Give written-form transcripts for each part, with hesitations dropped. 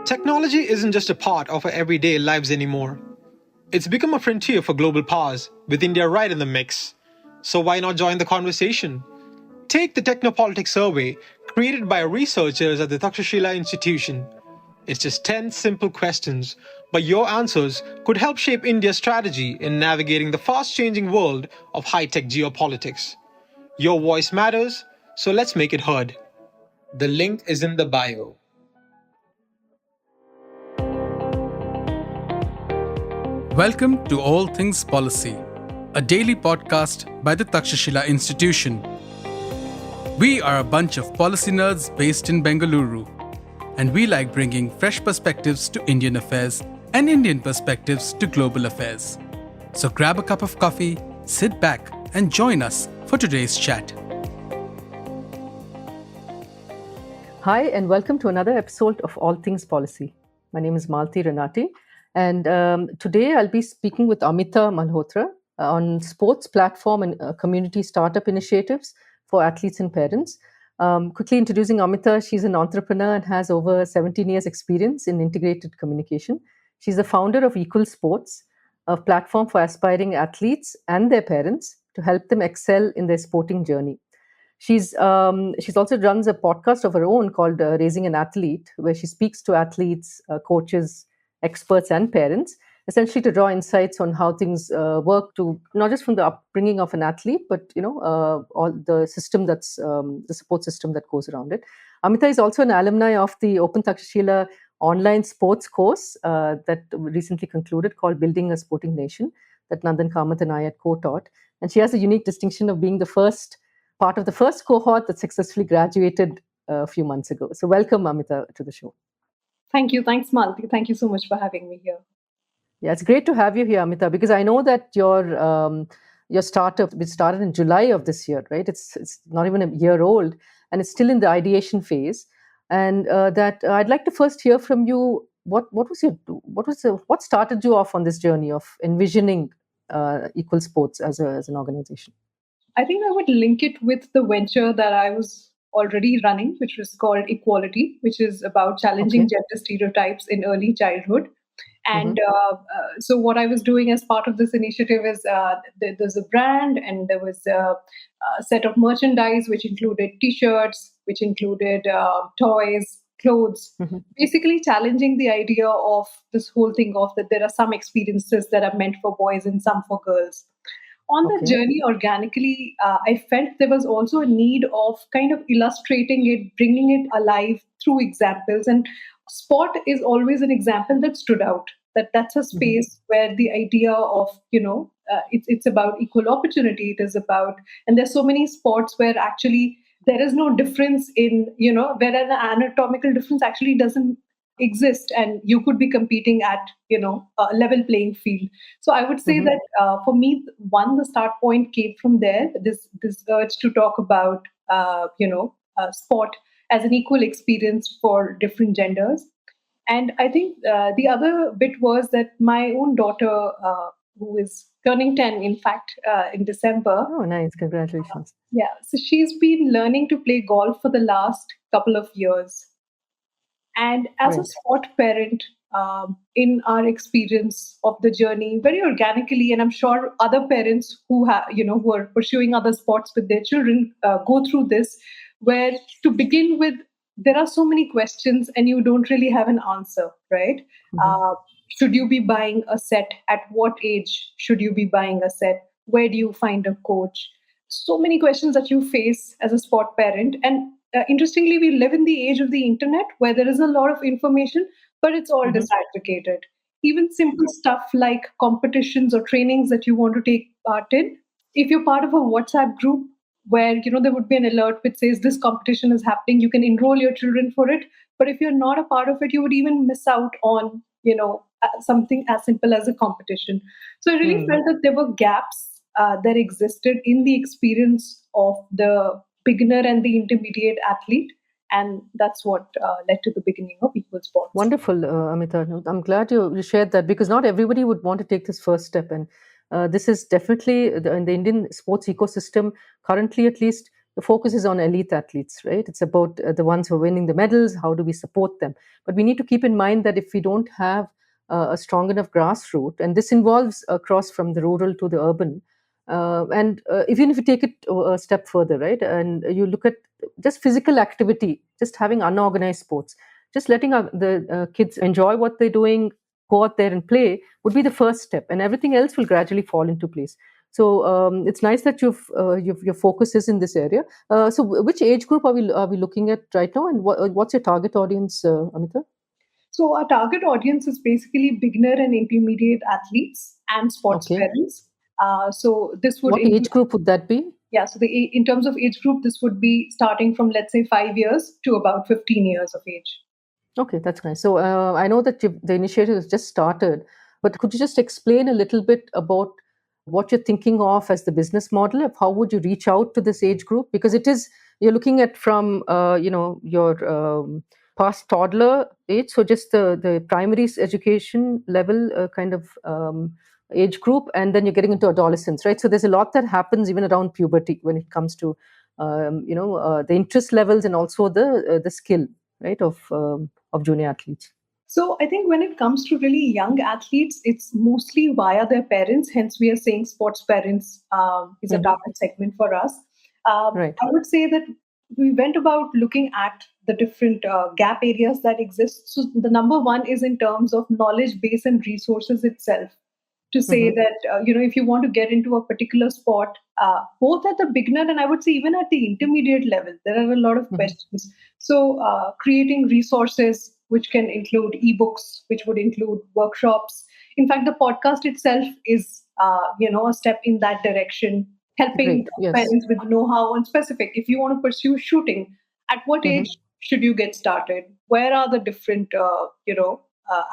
Technology isn't just a part of our everyday lives anymore. It's become a frontier for global powers, with India right in the mix. So why not join the conversation? Take the Technopolitics survey created by researchers at the Takshashila Institution. It's just 10 simple questions, but your answers could help shape India's strategy in navigating the fast-changing world of high-tech geopolitics. Your voice matters, so let's make it heard. The link is in the bio. Welcome to All Things Policy, a daily podcast by the Takshashila Institution. We are a bunch of policy nerds based in Bengaluru, and we like bringing fresh perspectives to Indian affairs and Indian perspectives to global affairs. So grab a cup of coffee, sit back, and join us for today's chat. Hi, and welcome to another episode of All Things Policy. My name is Malathi Renati. And today I'll be speaking with Amita Malhotra on sports platform and community startup initiatives for athletes and parents. Quickly introducing Amita, she's an entrepreneur and has over 17 years experience in integrated communication. She's the founder of EqualSportz, a platform for aspiring athletes and their parents to help them excel in their sporting journey. She's also runs a podcast of her own called Raising an Athlete, where she speaks to athletes, coaches, experts and parents, essentially to draw insights on how things work, to not just from the upbringing of an athlete, but all the system that's the support system that goes around it. Amita is also an alumni of the Open Takshashila online sports course that recently concluded called Building a Sporting Nation that Nandan Kamath and I had co-taught. And she has the unique distinction of being the first part of the first cohort that successfully graduated a few months ago. So welcome, Amita, to the show. Thank you. Thanks, Malathi. Thank you so much for having me here. Yeah, it's great to have you here, Amita, because I know that your startup, which started in July of this year, right? It's not even a year old, and it's still in the ideation phase. And I'd like to first hear from you. What started you off on this journey of envisioning EqualSportz as an organization? I think I would link it with the venture that I was already running, which was called Equality, which is about challenging gender stereotypes in early childhood. And so what I was doing as part of this initiative is there's a brand, and there was a set of merchandise which included T-shirts, which included toys, clothes, basically challenging the idea of this whole thing of that there are some experiences that are meant for boys and some for girls. On the journey, organically, I felt there was also a need of kind of illustrating it, bringing it alive through examples. And sport is always an example that stood out. That's a space where the idea of, it's about equal opportunity. It is about, and there's so many sports where actually there is no difference in, where an anatomical difference actually doesn't exist, and you could be competing at a level playing field. So I would say that for me, the start point came from there, this urge to talk about sport as an equal experience for different genders. And I think the other bit was that my own daughter, who is turning 10 in fact in December. Oh, nice. Congratulations. Yeah, so she's been learning to play golf for the last couple of years. And as a sport parent, in our experience of the journey, very organically, and I'm sure other parents who who are pursuing other sports with their children go through this, where to begin with, there are so many questions and you don't really have an answer, right? Should you be buying a set? At what age should you be buying a set? Where do you find a coach? So many questions that you face as a sport parent. And interestingly, we live in the age of the internet where there is a lot of information, but it's all disaggregated. Even simple stuff like competitions or trainings that you want to take part in, if you're part of a WhatsApp group where there would be an alert which says this competition is happening, you can enroll your children for it. But if you're not a part of it, you would even miss out on something as simple as a competition. So I really felt that there were gaps that existed in the experience of the beginner and the intermediate athlete. And that's what led to the beginning of EqualSportz. Wonderful, Amita. I'm glad you shared that, because not everybody would want to take this first step. And this is definitely in the Indian sports ecosystem, currently at least, the focus is on elite athletes, right? It's about the ones who are winning the medals. How do we support them? But we need to keep in mind that if we don't have a strong enough grassroots, and this involves across from the rural to the urban, and even if you take it a step further, right, and you look at just physical activity, just having unorganized sports, just letting the kids enjoy what they're doing, go out there and play would be the first step, and everything else will gradually fall into place. So it's nice that your focus is in this area. So which age group are we looking at right now, and what's your target audience, Amita? So our target audience is basically beginner and intermediate athletes and sports Okay. parents. So this would What age group would that be? Yeah, so in terms of age group, this would be starting from, let's say, 5 years to about 15 years of age. Okay, that's nice. So I know that the initiative has just started, but could you just explain a little bit about what you're thinking of as the business model of how would you reach out to this age group? Because you're looking at from your past toddler age, so just the primary education level kind of age group, and then you're getting into adolescence, right? So there's a lot that happens even around puberty when it comes to the interest levels and also the skill, right, of junior athletes. So I think when it comes to really young athletes, it's mostly via their parents. Hence, we are saying sports parents is a target segment for us. Right. I would say that we went about looking at the different gap areas that exist. So the number one is in terms of knowledge base and resources itself. To say that, if you want to get into a particular sport, both at the beginner and I would say even at the intermediate level, there are a lot of questions. So creating resources, which can include ebooks, which would include workshops. In fact, the podcast itself is, a step in that direction, helping parents with know-how on specific. If you want to pursue shooting, at what age should you get started? Where are the different,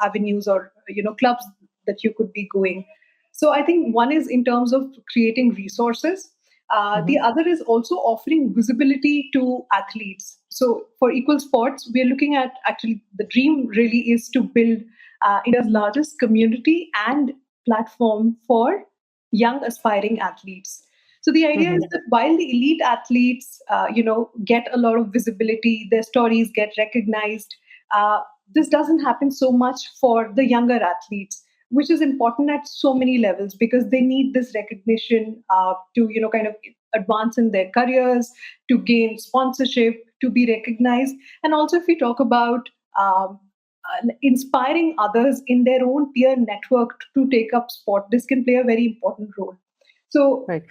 avenues or, clubs that you could be going? So I think one is in terms of creating resources. The other is also offering visibility to athletes. So for EqualSportz, we're looking at actually the dream really is to build India's largest community and platform for young aspiring athletes. So the idea is that while the elite athletes, get a lot of visibility, their stories get recognized, this doesn't happen so much for the younger athletes, which is important at so many levels because they need this recognition to, kind of advance in their careers, to gain sponsorship, to be recognized. And also, if we talk about inspiring others in their own peer network to take up sport, this can play a very important role. So, right.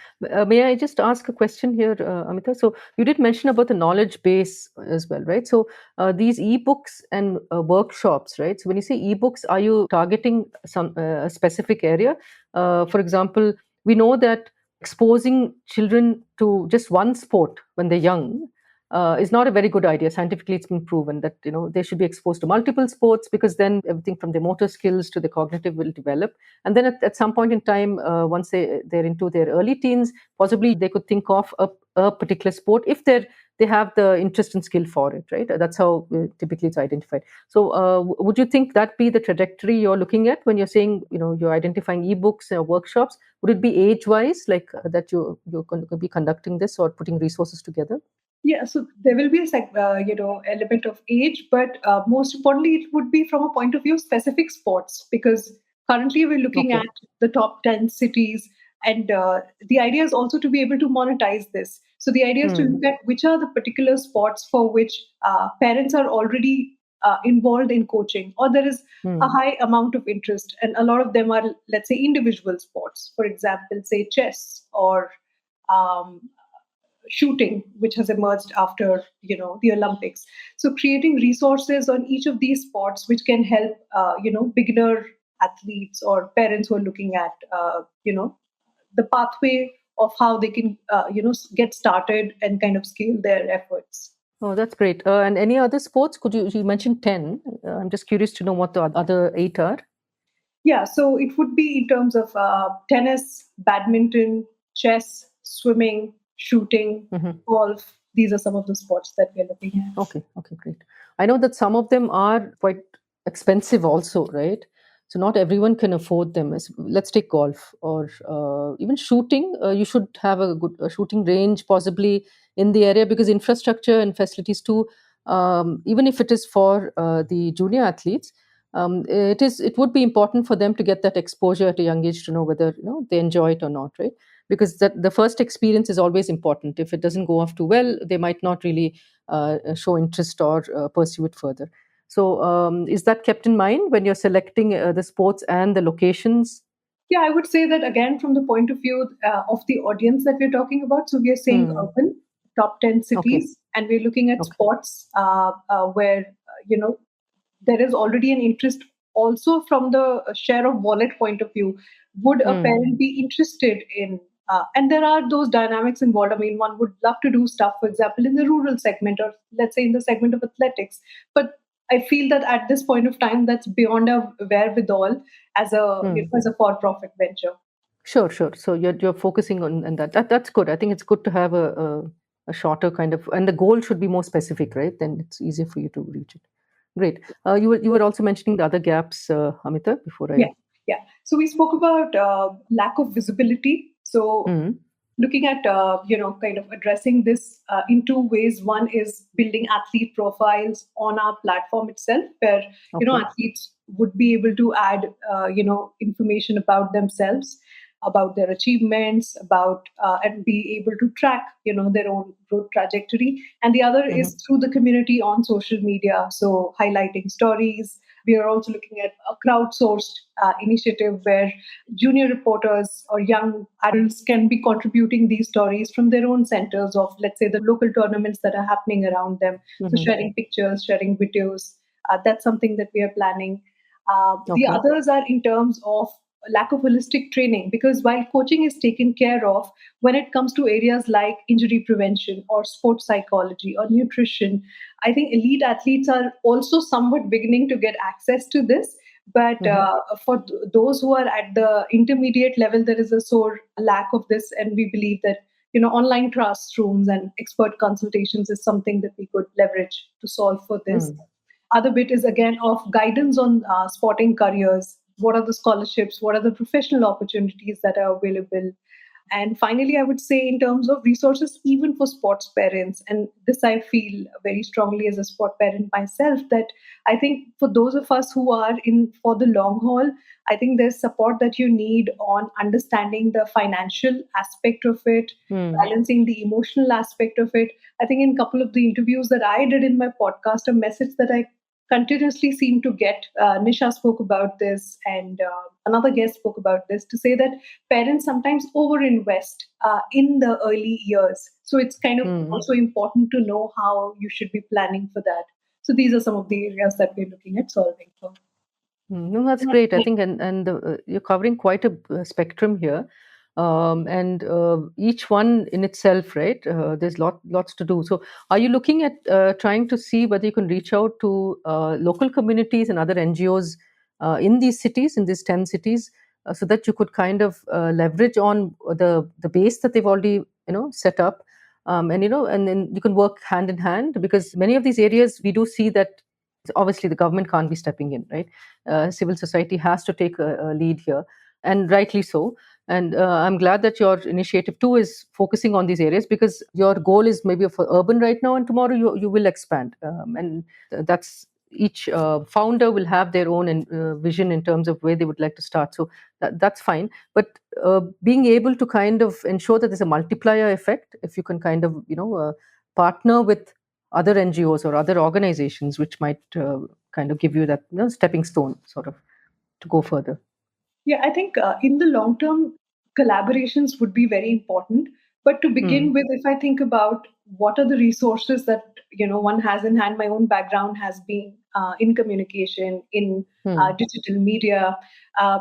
May I just ask a question here, Amita? So you did mention about the knowledge base as well, right? So these ebooks and workshops, right? So when you say ebooks, are you targeting some specific area? For example, we know that exposing children to just one sport when they're young is not a very good idea. Scientifically, it's been proven that they should be exposed to multiple sports because then everything from their motor skills to the cognitive will develop. And then at some point in time, once they're into their early teens, possibly they could think of a particular sport if they have the interest and skill for it, right? That's how typically it's identified. So would you think that be the trajectory you're looking at when you're saying, you're identifying ebooks or workshops? Would it be age-wise, like that you're going to be conducting this or putting resources together? Yeah, so there will be a element of age, but most importantly, it would be from a point of view of specific sports because currently we're looking at the top 10 cities, and the idea is also to be able to monetize this. So the idea is to look at which are the particular sports for which parents are already involved in coaching, or there is a high amount of interest, and a lot of them are, let's say, individual sports. For example, say chess or shooting, which has emerged after the Olympics. So creating resources on each of these sports which can help beginner athletes or parents who are looking at the pathway of how they can get started and kind of scale their efforts. Oh, that's great. And any other sports? You mentioned 10. I'm just curious to know what the other 8 are. Yeah, so it would be in terms of tennis, badminton, chess, swimming, shooting, golf. These are some of the sports that we're looking at. Okay, great. I know that some of them are quite expensive also, right? So not everyone can afford them. Let's take golf or even shooting. You should have a good shooting range possibly in the area, because infrastructure and facilities too, even if it is for the junior athletes, it would be important for them to get that exposure at a young age to know whether they enjoy it or not, right? Because that the first experience is always important. If it doesn't go off too well, they might not really show interest or pursue it further. So, is that kept in mind when you're selecting the sports and the locations? Yeah, I would say that again from the point of view of the audience that we're talking about. So we are saying urban, top 10 Okay. cities, and we're looking at Okay. spots where, there is already an interest also from the share of wallet point of view. Would a parent be interested in? And there are those dynamics involved. I mean, one would love to do stuff, for example, in the rural segment, or let's say in the segment of athletics. But I feel that at this point of time, that's beyond our wherewithal as a for-profit venture. Sure, sure. So you're focusing on that. That's good. I think it's good to have a shorter kind of, and the goal should be more specific, right? Then it's easier for you to reach it. Great. You were also mentioning the other gaps, Amita, before Yeah, I. yeah. So we spoke about lack of visibility. So Mm, looking at kind of addressing this in two ways. One is building athlete profiles on our platform itself, where okay. athletes would be able to add information about themselves, about their achievements, about and be able to track their own growth trajectory. And the other Mm-hmm. is through the community on social media, so highlighting stories. We are also looking at a crowdsourced initiative where junior reporters or young adults can be contributing these stories from their own centers of, let's say, the local tournaments that are happening around them. So, Mm-hmm. sharing pictures, sharing videos, that's something that we are planning. The Okay. others are in terms of lack of holistic training, because while coaching is taken care of, when it comes to areas like injury prevention or sports psychology or nutrition, I think elite athletes are also somewhat beginning to get access to this. But Mm-hmm. for those who are at the intermediate level, there is a sore lack of this, and we believe that online classrooms and expert consultations is something that we could leverage to solve for this. Mm. Other bit is again of guidance on spotting careers. What are the scholarships? What are the professional opportunities that are available? And finally, I would say in terms of resources, even for sports parents, and this I feel very strongly as a sport parent myself, that I think for those of us who are in for the long haul, I think there's support that you need on understanding the financial aspect of it, Mm. balancing the emotional aspect of it. I think in a couple of the interviews that I did in my podcast, a message that I continuously seem to get, Nisha spoke about this, and another guest spoke about this, to say that parents sometimes overinvest in the early years. So it's kind of Mm. also important to know how you should be planning for that. So these are some of the areas that we're looking at solving for. No, that's great. I think, and you're covering quite a spectrum here, and each one in itself, right? There's lots to do. So, are you looking at trying to see whether you can reach out to local communities and other NGOs in these cities, in these 10 cities, so that you could kind of leverage on the base that they've already set up, and then you can work hand in hand, because many of these areas we do see that obviously the government can't be stepping in, right? Civil society has to take a lead here, and rightly so. And I'm glad that your initiative too is focusing on these areas, because your goal is maybe for urban right now, and tomorrow you will expand. And that's each founder will have their own vision in terms of where they would like to start. So that's fine. But being able to kind of ensure that there's a multiplier effect, if you can kind of partner with other NGOs or other organizations, which might kind of give you that stepping stone sort of to go further. Yeah, I think in the long term, collaborations would be very important. But to begin Mm, with, if I think about what are the resources that one has in hand, my own background has been in communication, in mm, digital media.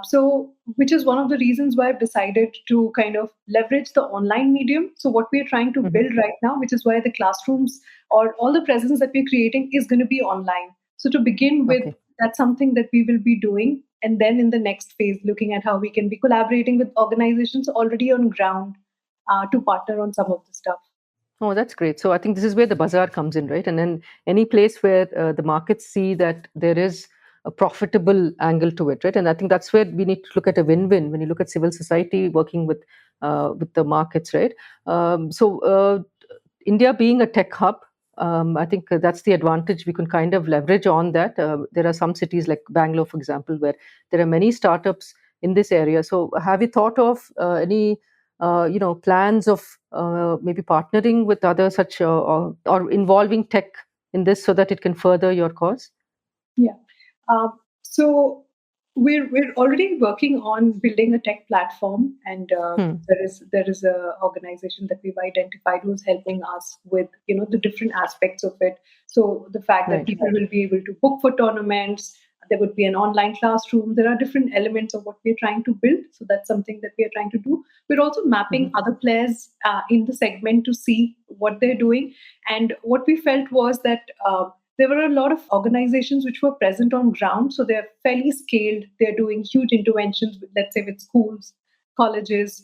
So, which is one of the reasons why I've decided to kind of leverage the online medium. So, what we're trying to mhm. build right now, which is why the classrooms or all the presence that we're creating is going to be online. So, to begin with, Okay. that's something that we will be doing. And then in the next phase, looking at how we can be collaborating with organizations already on ground to partner on some of the stuff. Oh, that's great. So I think this is where the bazaar comes in, right? And then any place where the markets see that there is a profitable angle to it, right? And I think that's where we need to look at a win-win when you look at civil society working with the markets, right? India being a tech hub, I think that's the advantage we can kind of leverage on that. There are some cities like Bangalore, for example, where there are many startups in this area. So have you thought of any plans of maybe partnering with other such or involving tech in this so that it can further your cause? Yeah. So we're already working on building a tech platform, and there is a organization that we've identified who's helping us with the different aspects of it. So the fact that people will be able to book for tournaments, there would be an online classroom. There are different elements of what we're trying to build. So that's something that we are trying to do. We're also mapping other players in the segment to see what they're doing. And what we felt was that there were a lot of organizations which were present on ground. So they're fairly scaled. They're doing huge interventions, let's say with schools, colleges.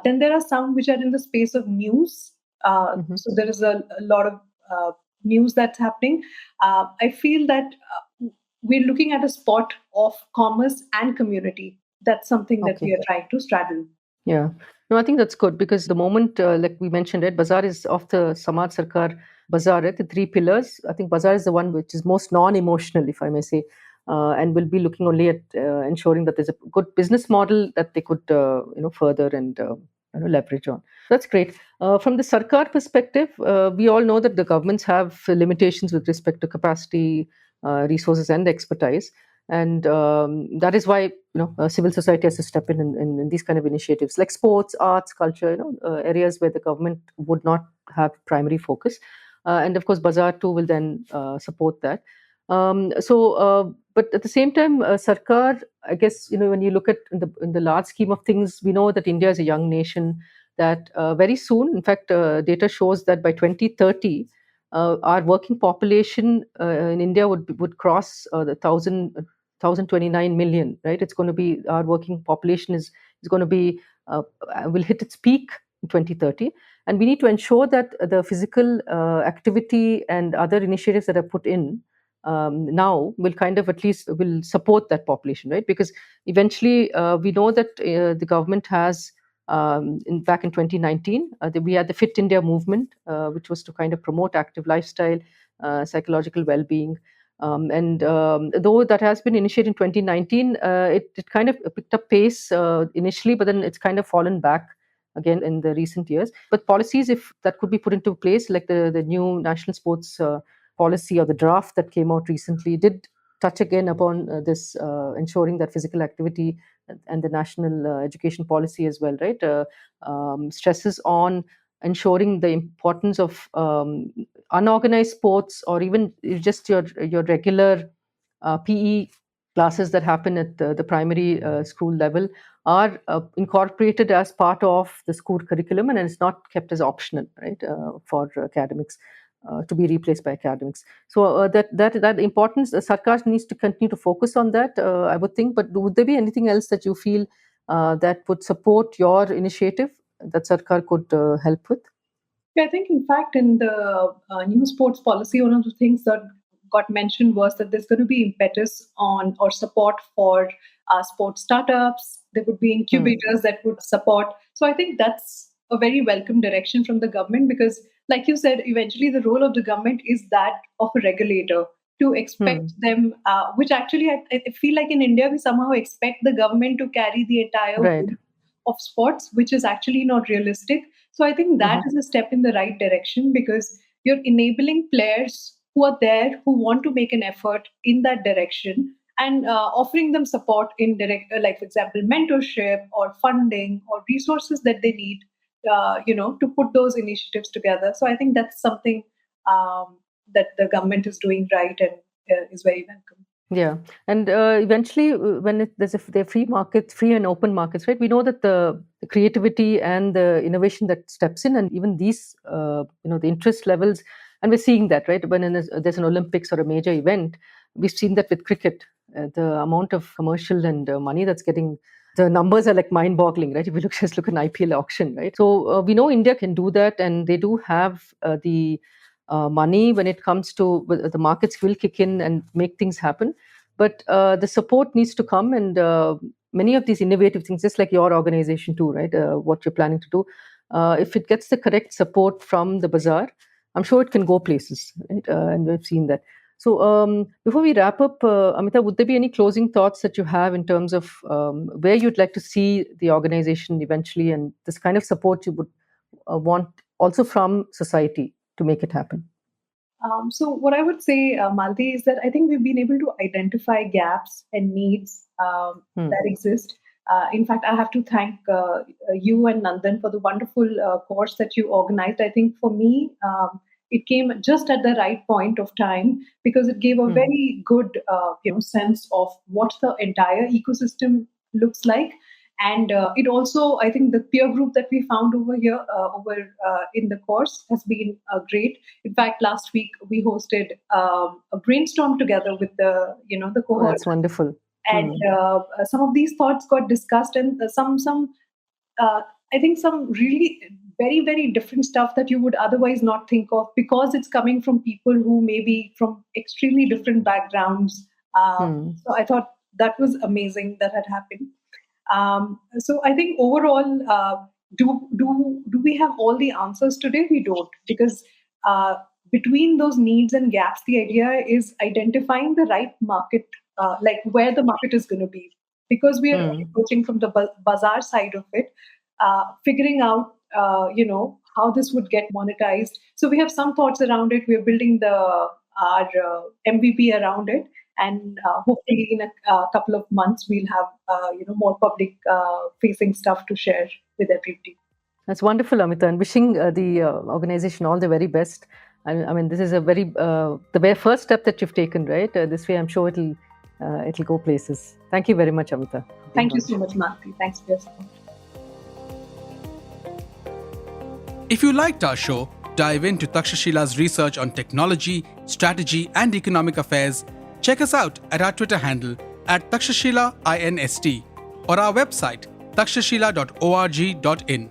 Then there are some which are in the space of news. So there is a lot of news that's happening. I feel that we're looking at a spot of commerce and community. That's something that we are trying to straddle. Yeah. No, I think that's good because the moment, like we mentioned, right, Bazaar is of the Samaj Sarkar Bazaar, right, the three pillars. I think Bazaar is the one which is most non-emotional, if I may say, and will be looking only at ensuring that there's a good business model that they could, further and leverage on. That's great. From the Sarkar perspective, we all know that the governments have limitations with respect to capacity, resources, and expertise. And that is why civil society has to step in these kind of initiatives like sports, arts, culture, areas where the government would not have primary focus. And of course, Bazaar too will then support that. But at the same time, Sarkar, I guess, when you look at in the large scheme of things, we know that India is a young nation, that very soon, in fact, data shows that by 2030, our working population in India would cross the 1,029 million, right? It's going to be, our working population is going to be, will hit its peak in 2030. And we need to ensure that the physical activity and other initiatives that are put in now will kind of at least will support that population, right? Because eventually we know that the government has, back in 2019, we had the Fit India movement, which was to kind of promote active lifestyle, psychological well-being. Though that has been initiated in 2019, it kind of picked up pace initially, but then it's kind of fallen back again in the recent years. But policies, if that could be put into place, like the new national sports policy or the draft that came out recently, did touch again upon this ensuring that physical activity and the national education policy as well, right? Stresses on ensuring the importance of unorganized sports or even just your regular PE classes that happen at the primary school level are incorporated as part of the school curriculum, and it's not kept as optional, right, for academics. To be replaced by academics. So that importance, Sarkar needs to continue to focus on that, I would think. But would there be anything else that you feel that would support your initiative that Sarkar could help with? Yeah, I think, in fact, in the new sports policy, one of the things that got mentioned was that there's going to be impetus on or support for sports startups. There would be incubators that would support. So I think that's a very welcome direction from the government because, like you said, eventually the role of the government is that of a regulator to expect them, which actually I feel like in India, we somehow expect the government to carry the entire weight of sports, which is actually not realistic. So I think that is a step in the right direction because you're enabling players who are there, who want to make an effort in that direction and offering them support in direct, like, for example, mentorship or funding or resources that they need, to put those initiatives together. So I think that's something that the government is doing right and is very welcome. Yeah, and eventually, when there's they're free markets, free and open markets, right? We know that the creativity and the innovation that steps in, and even these, the interest levels, and we're seeing that, right? When there's an Olympics or a major event, we've seen that with cricket, the amount of commercial and money that's getting. The numbers are like mind-boggling, right? If you just look at an IPL auction, right? So we know India can do that, and they do have the money when it comes to the markets will kick in and make things happen. but the support needs to come, and many of these innovative things, just like your organization too, right? What you're planning to do, if it gets the correct support from the bazaar, I'm sure it can go places, right? And we've seen that. So before we wrap up, Amita, would there be any closing thoughts that you have in terms of where you'd like to see the organization eventually, and this kind of support you would want also from society to make it happen? So what I would say, Malti, is that I think we've been able to identify gaps and needs that exist. In fact, I have to thank you and Nandan for the wonderful course that you organized. I think for me, it came just at the right point of time, because it gave a very good sense of what the entire ecosystem looks like. And it also, I think the peer group that we found over here, in the course, has been great. In fact, last week we hosted a brainstorm together with the cohort. Oh, that's wonderful. And some of these thoughts got discussed, and I think some really very, very different stuff that you would otherwise not think of, because it's coming from people who may be from extremely different backgrounds. So I thought that was amazing that had happened. So I think overall, do we have all the answers today? We don't, because between those needs and gaps, the idea is identifying the right market, like where the market is going to be, because we are approaching from the bazaar side of it, figuring out how this would get monetized. So we have some thoughts around it. We are building our MVP around it. And hopefully in a couple of months, we'll have more public-facing stuff to share with everybody. That's wonderful, Amita, and wishing the organization all the very best. I mean, this is a the very first step that you've taken, right? This way, I'm sure it'll go places. Thank you very much, Amita. Thank you so much, Malathi. Thanks for your support. If you liked our show, dive into Takshashila's research on technology, strategy, and economic affairs. Check us out at our Twitter handle @Takshashila INST or our website takshashila.org.in.